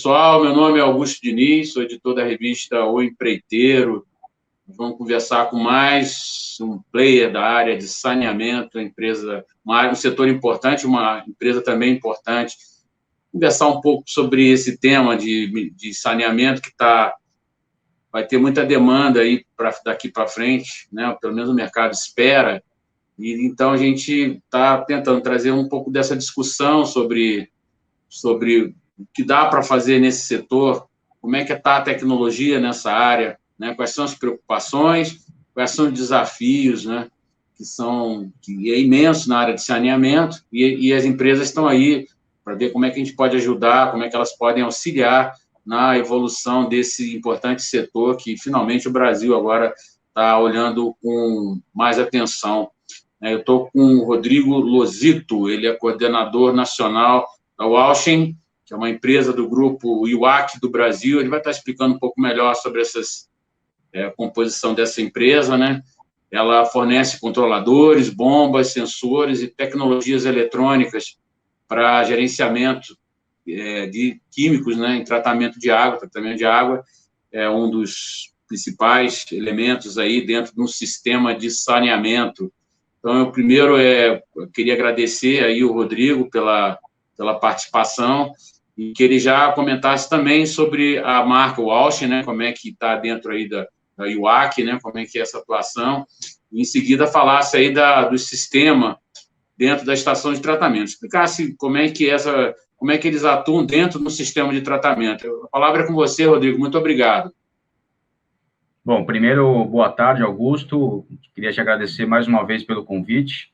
pessoal. Meu nome é Augusto Diniz, sou editor da revista O Empreiteiro. Vamos conversar com mais um player da área de saneamento, um setor importante, uma empresa também importante. Conversar um pouco sobre esse tema de saneamento que vai ter muita demanda aí daqui para frente, né? Pelo menos o mercado espera. E então a gente está tentando trazer um pouco dessa discussão sobre o que dá para fazer nesse setor, como é que está a tecnologia nessa área, né? Quais são as preocupações, quais são os desafios, né? Que é imenso na área de saneamento, e as empresas estão aí para ver como é que a gente pode ajudar, como é que elas podem auxiliar na evolução desse importante setor que, finalmente, o Brasil agora está olhando com mais atenção. Eu estou com o Rodrigo Lozito, ele é coordenador nacional da Walshen, que é uma empresa do grupo IWAC do Brasil. Ele vai estar explicando um pouco melhor sobre a composição dessa empresa, né? Ela fornece controladores, bombas, sensores e tecnologias eletrônicas para gerenciamento de químicos, né, em tratamento de água. Tratamento de água é um dos principais elementos aí dentro de um sistema de saneamento. Então, eu primeiro queria agradecer aí o Rodrigo pela participação e que ele já comentasse também sobre a marca Walshen, né, como é que está dentro aí da IWAC, né, como é que é essa atuação, e em seguida falasse aí do sistema dentro da estação de tratamento, explicasse como é que eles atuam dentro do sistema de tratamento. A palavra é com você, Rodrigo, muito obrigado. Bom, primeiro, boa tarde, Augusto. Queria te agradecer mais uma vez pelo convite.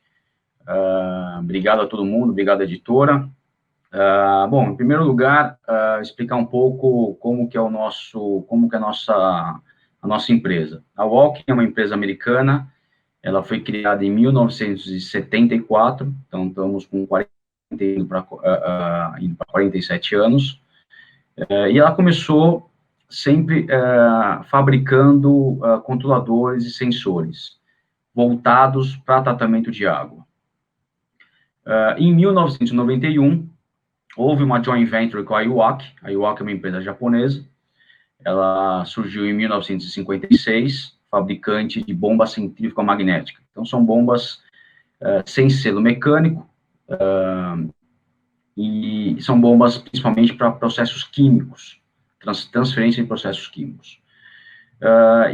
Obrigado a todo mundo, obrigado, editora. Bom, em primeiro lugar, explicar um pouco como que é a nossa empresa. A Walshen é uma empresa americana, ela foi criada em 1974, então estamos com 47 anos, e ela começou sempre fabricando controladores e sensores voltados para tratamento de água. Em 1991, houve uma joint venture com a IWAC. A IWAC é uma empresa japonesa. Ela surgiu em 1956, fabricante de bomba centrífuga magnética. Então, são bombas sem selo mecânico, e são bombas principalmente para processos químicos, transferência de processos químicos.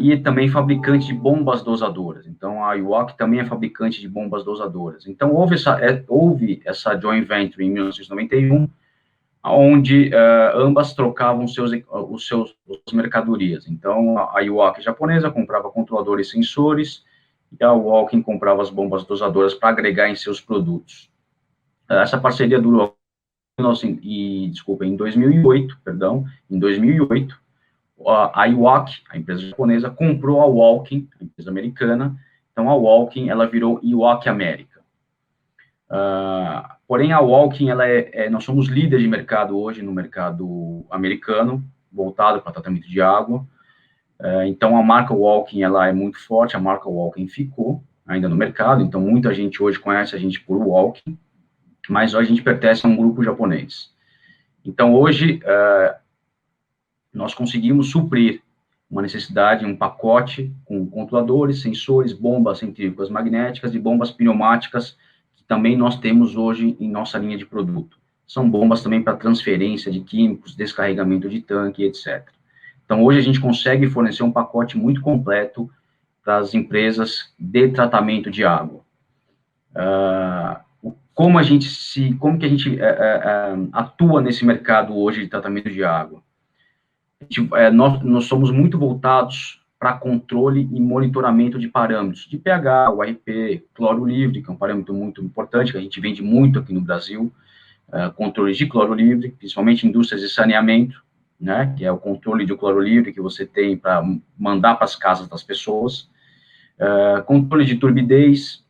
E também fabricante de bombas dosadoras. Então, a IWAC também é fabricante de bombas dosadoras. Então, houve essa joint venture em 1991, onde ambas trocavam suas mercadorias. Então, a IWAC japonesa comprava controladores e sensores, e a Walshen comprava as bombas dosadoras para agregar em seus produtos. Essa parceria durou em 2008, a IWAC, a empresa japonesa, comprou a Walshen, a empresa americana. Então, a Walshen, ela virou IWAC América. Porém, a Walshen, nós somos líderes de mercado hoje no mercado americano, voltado para tratamento de água. Então, a marca Walshen, ela é muito forte, a marca Walshen ficou ainda no mercado, então muita gente hoje conhece a gente por Walshen, mas hoje a gente pertence a um grupo japonês. Então, hoje, nós conseguimos suprir uma necessidade, um pacote com controladores, sensores, bombas centrífugas magnéticas e bombas pneumáticas, que também nós temos hoje em nossa linha de produto. São bombas também para transferência de químicos, descarregamento de tanque, etc. Então, hoje a gente consegue fornecer um pacote muito completo para as empresas de tratamento de água. Como que a gente atua nesse mercado hoje de tratamento de água? Nós somos muito voltados para controle e monitoramento de parâmetros, de pH, URP, cloro livre, que é um parâmetro muito importante, que a gente vende muito aqui no Brasil, controle de cloro livre, principalmente indústrias de saneamento, né, que é o controle de cloro livre que você tem para mandar para as casas das pessoas, controle de turbidez,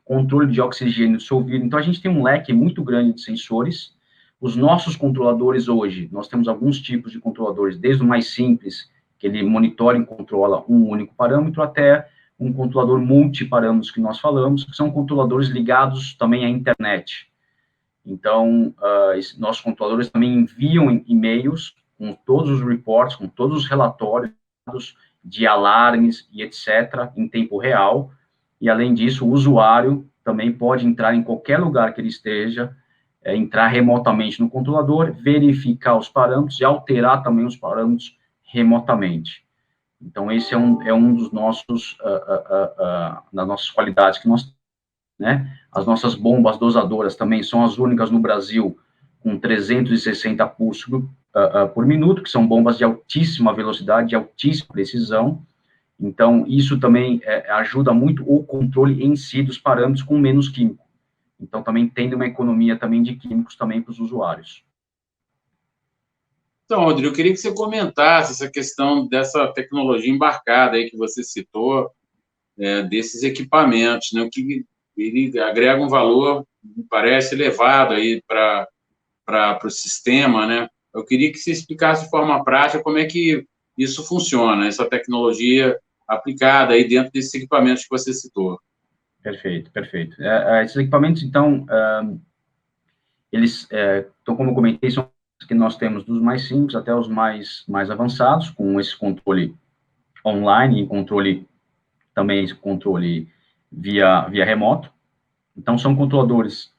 controle de oxigênio dissolvido. Então, a gente tem um leque muito grande de sensores. Os nossos controladores hoje, nós temos alguns tipos de controladores, desde o mais simples, que ele monitora e controla um único parâmetro, até um controlador multiparâmetros que nós falamos, que são controladores ligados também à internet. Então, nossos controladores também enviam e-mails com todos os reports, com todos os relatórios de alarmes e etc., em tempo real, e, além disso, o usuário também pode entrar em qualquer lugar que ele esteja, entrar remotamente no controlador, verificar os parâmetros e alterar também os parâmetros remotamente. Então, esse é um dos nossos, das nossas qualidades que nós temos, né? As nossas bombas dosadoras também são as únicas no Brasil com 360 pulsos por minuto, que são bombas de altíssima velocidade, de altíssima precisão. Então, isso também ajuda muito o controle em si dos parâmetros com menos químico. Então, também tem uma economia também de químicos também para os usuários. Então, Rodrigo, eu queria que você comentasse essa questão dessa tecnologia embarcada aí que você citou, desses equipamentos, né? O que ele agrega um valor, me parece, elevado aí para o sistema, né? Eu queria que você explicasse de forma prática como é que isso funciona, essa tecnologia aplicada aí dentro desses equipamentos que você citou. Perfeito, perfeito. Esses equipamentos, então, eles, então, como eu comentei, são que nós temos dos mais simples até os mais avançados, com esse controle online e controle também esse controle via remoto. Então, são controladores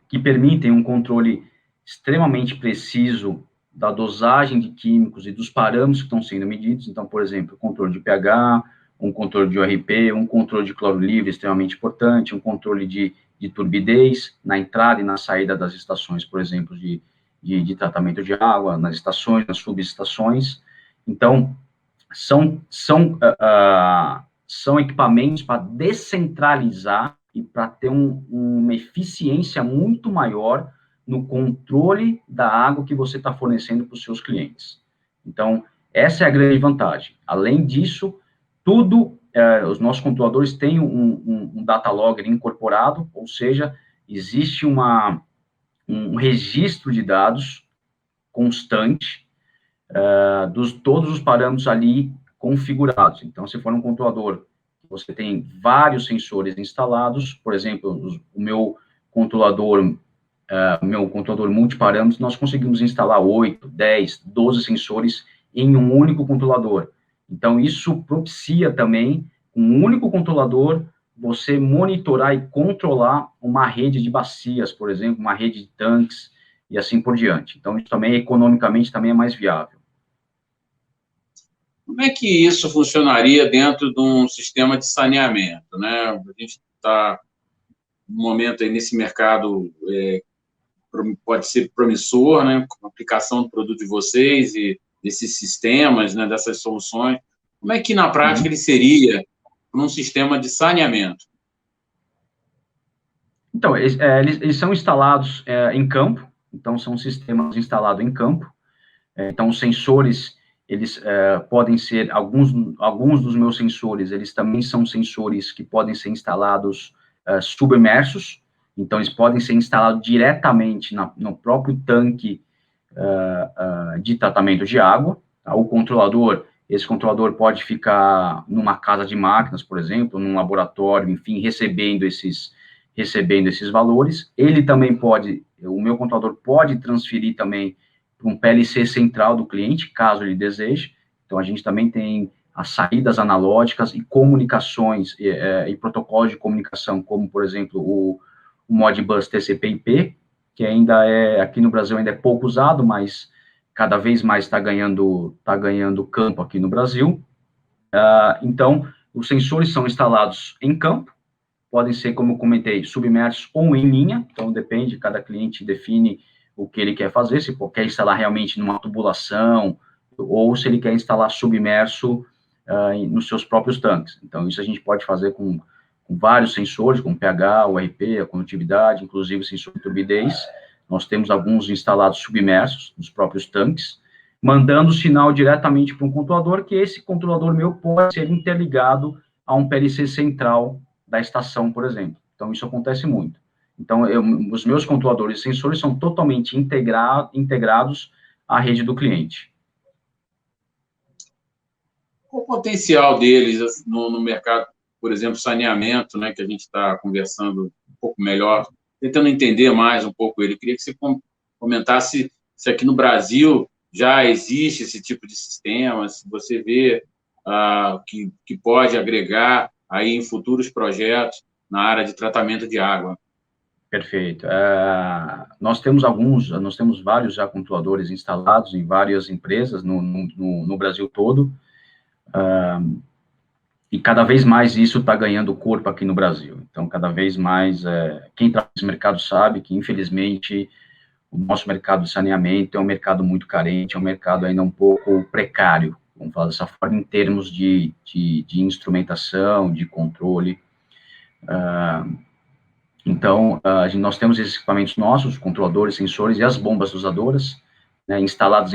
que permitem um controle extremamente preciso da dosagem de químicos e dos parâmetros que estão sendo medidos. Então, por exemplo, controle de pH, um controle de ORP, um controle de cloro livre extremamente importante, um controle de turbidez na entrada e na saída das estações, por exemplo, de tratamento de água, nas estações, nas subestações. Então, são equipamentos para descentralizar e para ter uma eficiência muito maior no controle da água que você está fornecendo para os seus clientes. Então, essa é a grande vantagem. Além disso, os nossos controladores têm um data logger incorporado, ou seja, existe um registro de dados constante todos os parâmetros ali configurados. Então, se for um controlador, você tem vários sensores instalados, por exemplo, o meu controlador multiparâmetros, nós conseguimos instalar 8, 10, 12 sensores em um único controlador. Então, isso propicia também, com um único controlador, você monitorar e controlar uma rede de bacias, por exemplo, uma rede de tanques, e assim por diante. Então, isso também, economicamente, também é mais viável. Como é que isso funcionaria dentro de um sistema de saneamento, né? A gente está no momento aí nesse mercado pode ser promissor, né? Com a aplicação do produto de vocês e desses sistemas, né? Dessas soluções. Como é que na prática ele seria para um sistema de saneamento? Então, eles são instalados em campo. Então, são sistemas instalados em campo. Então, os sensores, eles podem ser, alguns dos meus sensores, eles também são sensores que podem ser instalados submersos. Então, eles podem ser instalados diretamente no próprio tanque de tratamento de água. Tá? Esse controlador pode ficar numa casa de máquinas, por exemplo, num laboratório, enfim, recebendo esses valores. Ele também o meu controlador pode transferir também para um PLC central do cliente, caso ele deseje. Então, a gente também tem as saídas analógicas e comunicações e protocolos de comunicação, como, por exemplo, o Modbus TCP/IP, que aqui no Brasil ainda é pouco usado, mas cada vez mais está ganhando campo aqui no Brasil. Então, os sensores são instalados em campo, podem ser, como eu comentei, submersos ou em linha, então depende, cada cliente define o que ele quer fazer, se quer instalar realmente numa tubulação, ou se ele quer instalar submerso nos seus próprios tanques. Então, isso a gente pode fazer com vários sensores, com pH, URP, a condutividade, inclusive sensor de turbidez. Nós temos alguns instalados submersos nos próprios tanques, mandando o sinal diretamente para um controlador, que esse controlador meu pode ser interligado a um PLC central da estação, por exemplo. Então, isso acontece muito. Então, os meus controladores e sensores são totalmente integrados à rede do cliente. Qual o potencial deles no mercado, por exemplo, saneamento, né, que a gente está conversando um pouco melhor tentando entender mais um pouco ele. Eu queria que você comentasse se aqui no Brasil já existe esse tipo de sistema, se você vê que pode agregar aí em futuros projetos na área de tratamento de água. Perfeito. Nós temos vários já controladores instalados em várias empresas no Brasil todo, e cada vez mais isso está ganhando corpo aqui no Brasil. Então, cada vez mais, quem está nesse mercado sabe que, infelizmente, o nosso mercado de saneamento é um mercado muito carente, é um mercado ainda um pouco precário, vamos falar dessa forma, em termos de instrumentação, de controle. Então, nós temos esses equipamentos nossos, controladores, sensores e as bombas dosadoras, né, instaladas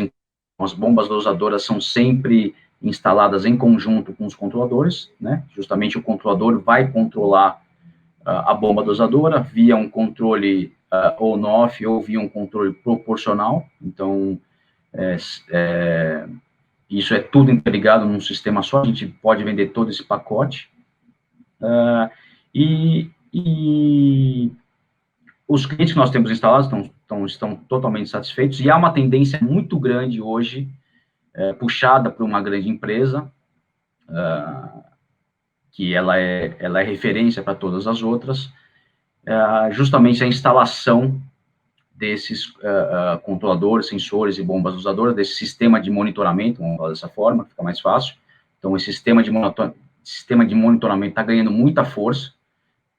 as bombas dosadoras são sempre instaladas em conjunto com os controladores, né, justamente o controlador vai controlar a bomba dosadora via um controle on-off ou via um controle proporcional, então, isso é tudo interligado num sistema só, a gente pode vender todo esse pacote, e os clientes que nós temos instalados estão totalmente satisfeitos, e há uma tendência muito grande hoje, puxada por uma grande empresa, que ela é referência para todas as outras, justamente a instalação desses controladores, sensores e bombas usadoras, desse sistema de monitoramento, vamos falar dessa forma, fica mais fácil. Então, esse sistema de monitoramento está ganhando muita força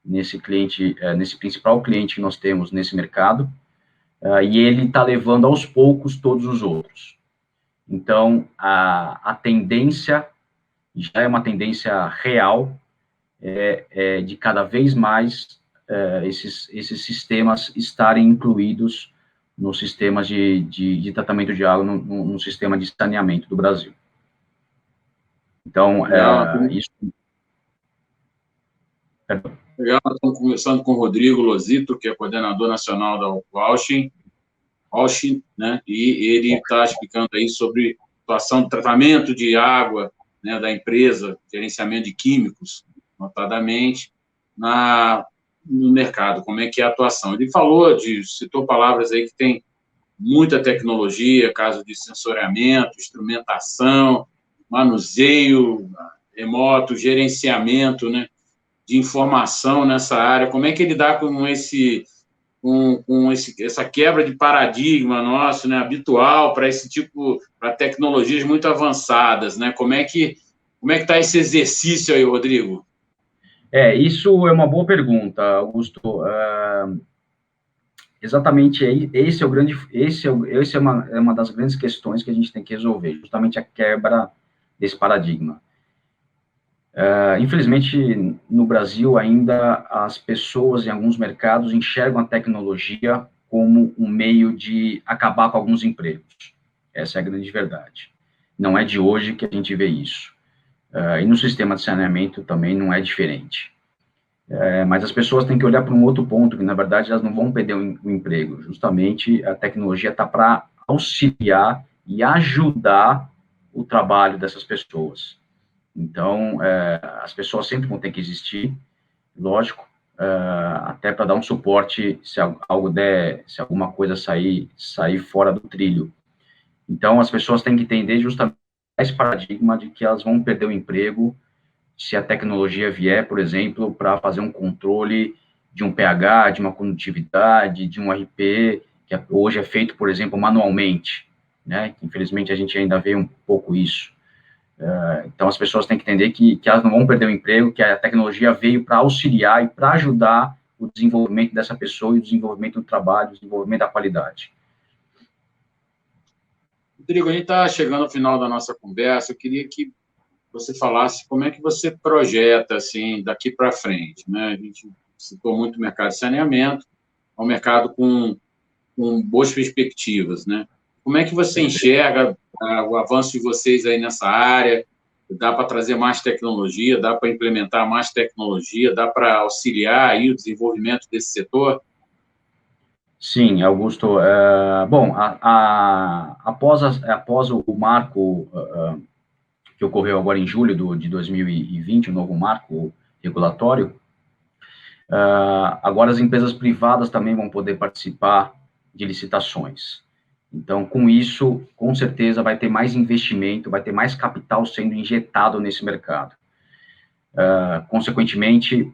nesse cliente, nesse principal cliente que nós temos nesse mercado, e ele está levando aos poucos todos os outros. Então, a tendência, já é uma tendência real, de cada vez mais esses sistemas estarem incluídos nos sistemas de tratamento de água, no sistema de saneamento do Brasil. Então, isso... Legal, nós estamos conversando com o Rodrigo Lozito, que é coordenador nacional da Washington, né, e ele está explicando aí sobre a situação de tratamento de água, né, da empresa, gerenciamento de químicos, notadamente, no mercado, como é que é a atuação. Ele citou palavras aí que tem muita tecnologia, caso de sensoriamento, instrumentação, manuseio remoto, gerenciamento, né, de informação nessa área. Como é que ele dá com essa quebra de paradigma nosso, né, habitual para esse tipo, para tecnologias muito avançadas, né? Como é que está esse exercício aí, Rodrigo? Isso é uma boa pergunta, Augusto. Exatamente, esse é uma das grandes questões que a gente tem que resolver, justamente a quebra desse paradigma. Infelizmente, no Brasil, ainda as pessoas em alguns mercados enxergam a tecnologia como um meio de acabar com alguns empregos. Essa é a grande verdade. Não é de hoje que a gente vê isso. E no sistema de saneamento também não é diferente. Mas as pessoas têm que olhar para um outro ponto, que, na verdade, elas não vão perder o emprego. Justamente, a tecnologia está para auxiliar e ajudar o trabalho dessas pessoas. Então, as pessoas sempre vão ter que existir, lógico, até para dar um suporte se alguma coisa sair fora do trilho. Então, as pessoas têm que entender justamente esse paradigma de que elas vão perder o emprego se a tecnologia vier, por exemplo, para fazer um controle de um pH, de uma condutividade, de um RP, que hoje é feito, por exemplo, manualmente, né? Infelizmente, a gente ainda vê um pouco isso. Então, as pessoas têm que entender que elas não vão perder o emprego, que a tecnologia veio para auxiliar e para ajudar o desenvolvimento dessa pessoa e o desenvolvimento do trabalho, o desenvolvimento da qualidade. Rodrigo, a gente está chegando ao final da nossa conversa. Eu queria que você falasse como é que você projeta, assim, daqui para frente, né? A gente citou muito o mercado de saneamento, é um mercado com boas perspectivas, né? Como é que você enxerga o avanço de vocês aí nessa área? Dá para trazer mais tecnologia, dá para implementar mais tecnologia, dá para auxiliar aí o desenvolvimento desse setor? Sim, Augusto. Bom, após o marco que ocorreu agora em julho de 2020, o novo marco regulatório, Agora, as empresas privadas também vão poder participar de licitações. Então, com isso, com certeza, vai ter mais investimento, vai ter mais capital sendo injetado nesse mercado. Consequentemente,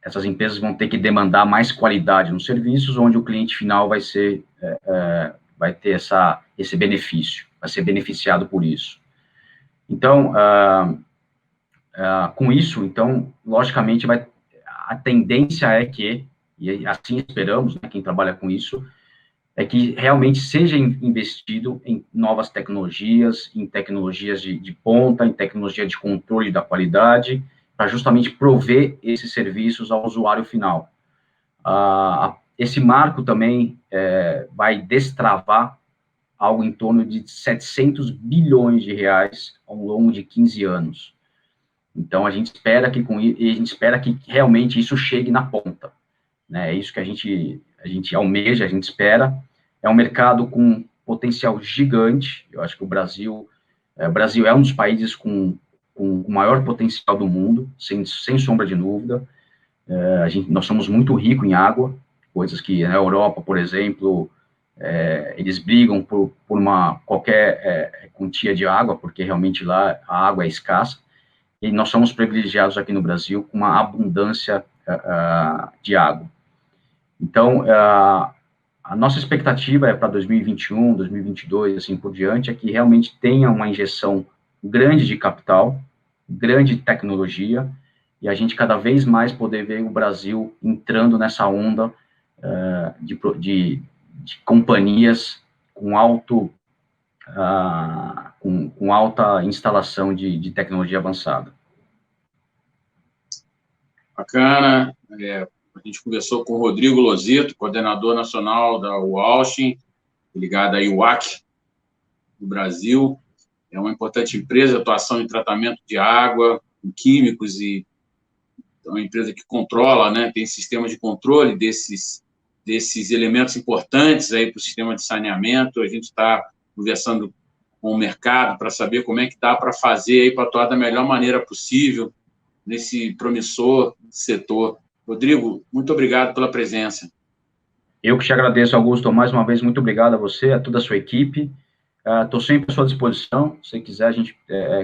essas empresas vão ter que demandar mais qualidade nos serviços, onde o cliente final vai ter esse benefício, vai ser beneficiado por isso. Então, com isso, então, logicamente, a tendência é que, e assim esperamos, né, quem trabalha com isso, é que realmente seja investido em novas tecnologias, em tecnologias de ponta, em tecnologia de controle da qualidade, para justamente prover esses serviços ao usuário final. Esse marco também vai destravar algo em torno de 700 bilhões de reais ao longo de 15 anos. Então, a gente espera que realmente isso chegue na ponta, né? É isso que a gente almeja, a gente espera. É um mercado com potencial gigante. Eu acho que o Brasil é um dos países com o maior potencial do mundo, sem sombra de dúvida. Nós somos muito ricos em água, coisas que na Europa, por exemplo, eles brigam por qualquer quantia de água, porque realmente lá a água é escassa. E nós somos privilegiados aqui no Brasil com uma abundância de água. Então, a nossa expectativa para 2021, 2022, assim por diante, é que realmente tenha uma injeção grande de capital, grande tecnologia, e a gente cada vez mais poder ver o Brasil entrando nessa onda de companhias com alta instalação de tecnologia avançada. Bacana. A gente conversou com o Rodrigo Lozito, coordenador nacional da Walshin, ligada à IWAC, no Brasil. É uma importante empresa, atuação em tratamento de água, com químicos, e é uma empresa que controla, né, tem sistemas de controle desses elementos importantes aí para o sistema de saneamento. A gente está conversando com o mercado para saber como é que dá para fazer aí, para atuar da melhor maneira possível nesse promissor setor. Rodrigo, muito obrigado pela presença. Eu que te agradeço, Augusto, mais uma vez, muito obrigado a você, a toda a sua equipe. Estou sempre à sua disposição. Se quiser,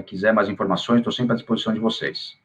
quiser mais informações, estou sempre à disposição de vocês.